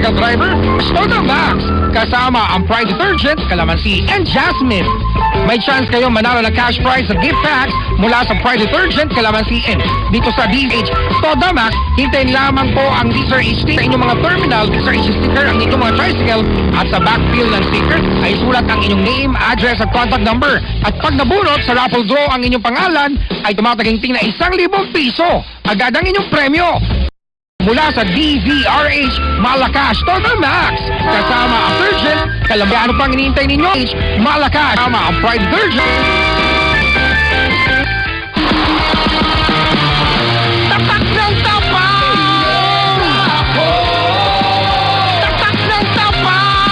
tricycle driver, Stoda Max. Kasama ang Pride Detergent, Calamansi, and Jasmine. May chance kayo manalo ng cash prize sa gift packs mula sa Pride Detergent, Calamansi, and dito sa DH Stoda Max. Hintayin lamang po ang Deezer HD sa inyong mga terminal. Deezer HD sticker ang inyong mga tricycle at sa backfill ng sticker ay sulat ang inyong name, address at contact number. At pag nabunot sa raffle draw ang inyong pangalan ay tumataginting na 1,000 piso. Agad ang inyong premyo. Mula sa DZRH Malakas Total Max. Kasama ang Virgin, Kalamay. Ano pang hinihintay ninyo? Malakas. Kasama ang Pride Virgin. Tapak ng tapang! Tapak ng tapang!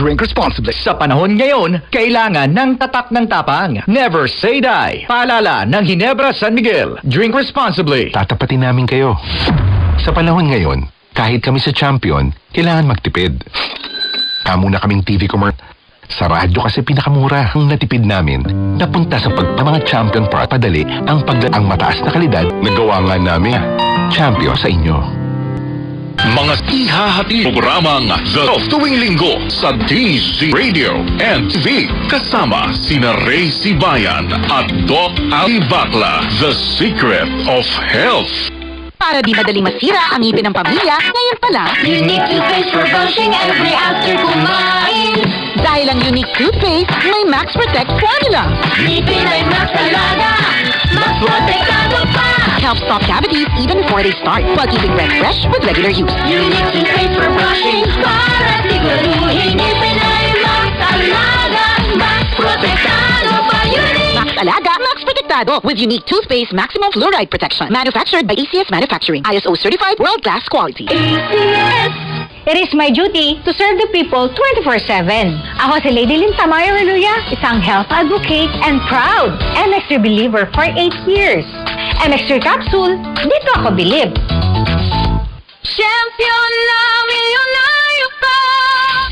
Drink responsibly. Sa panahon ngayon, kailangan ng tatak ng tapang. Never say die. Paalala ng Ginebra San Miguel. Drink responsibly. Tatapatin namin kayo. Sa panahon ngayon, kahit kami sa champion, kailangan magtipid. Kamo na kaming TV commercial. Sa radyo kasi pinakamura ang natipid namin. Napunta sa pagpamanga champion para padali ang mataas na kalidad na gawa nga namin. Champion sa inyo. Mga ihahati programang The tuwing linggo sa DZ Radio and TV kasama sina Ray Sibayan at Doc Ali Bacla. The Secret of Health. Para di madaling masira ang ngipin ng pamilya, ngayon pa lang, Unique toothpaste for brushing every after kumain. dahil ang Unique toothpaste may Max Protect formula. Ngipin ay Max talaga, mas protektado pa. Helps stop cavities even before they start, while keeping breath fresh with regular use. Unique toothpaste for brushing, para siguruhin ngipin ay Max talaga, mas protektado pa. Unique Max Alaga, Max Protectado with Unique toothpaste maximum fluoride protection. Manufactured by ACS Manufacturing. ISO certified world-class quality. ACS. It is my duty to serve the people 24/7. Ako si Lady Lynn Tamayo Reluya, isang health advocate and proud MX3 believer for 8 years. MX3 capsule, dito ako bilib. Champion na milyonaryo ka.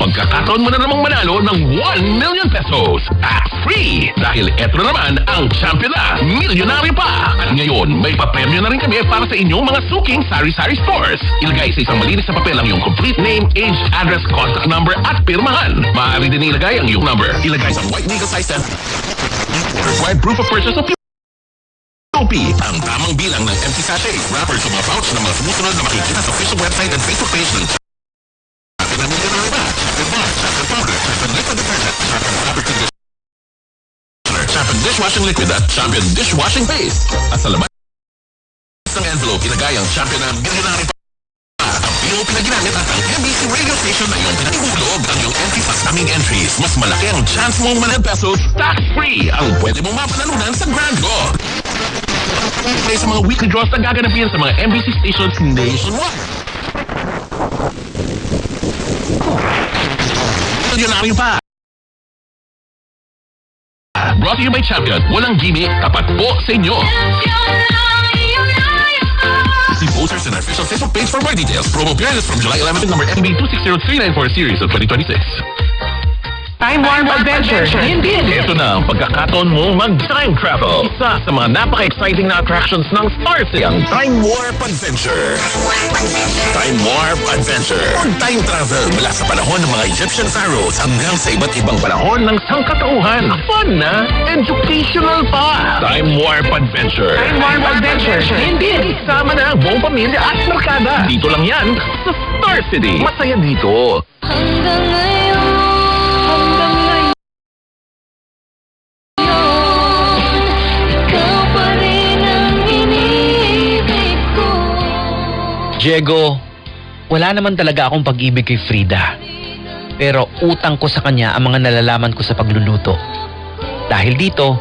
Pagkakataon mo na namang manalo ng 1 million pesos. Tax-free! Dahil eto na naman ang champion na milyonaryo pa. At ngayon, may papremyo na rin kami para sa inyong mga suking sari-sari stores. Ilagay sa isang malinis na papel ang iyong complete name, age, address, contact number at pirmahan. Maaari din ilagay ang iyong number. Ilagay sa white legal size stamp. Required proof of purchase of OP. Ang tamang bilang ng empty sachet, wrapper sa mga pouch na mga sumusunod na makikita sa official website at Facebook page ng Champion Dishwashing Liquid at Champion Dishwashing Paste. At sa laman ng envelope, ilagay ang Champion na milyonaryo pa. Ang POP na ginamit at ang MBC radio station na iyong pinahihulog ang iyong entry sa coming entries. Mas malaki ang chance mong manal pesos tax-free ang pwede mong mapanalunan sa Grand Draw. Play sa mga weekly draws na gaganapin sa mga MBC stations nationwide. Milyonaryo pa. Brought to you by Champion. Walang gimmick, tapat po sa inyo. See posters and our official Facebook page for more details. Promo period is from July 11 to number MB 260394 series of 2026. Time Warp Adventure. Indeed! Ito na ang pagkakataon mong mag-time travel. Isa sa mga napaka-exciting na attractions ng Star City, ang Time Warp Adventure. Time Warp Adventure. Time travel mula sa panahon ng mga Egyptian pharaohs hanggang sa iba't ibang panahon ng sangkatauhan. Fun na! Educational pa! Time Warp Adventure. Time Warp Adventure. Indeed! Sama na ang buong pamilya at barkada. Dito lang yan sa Star City. Masaya dito. Hanggang ngayon, ikaw pa rin ang iniibig ko. Diego, wala naman talaga akong pag-ibig kay Frida. Pero utang ko sa kanya ang mga nalalaman ko sa pagluluto. Dahil dito,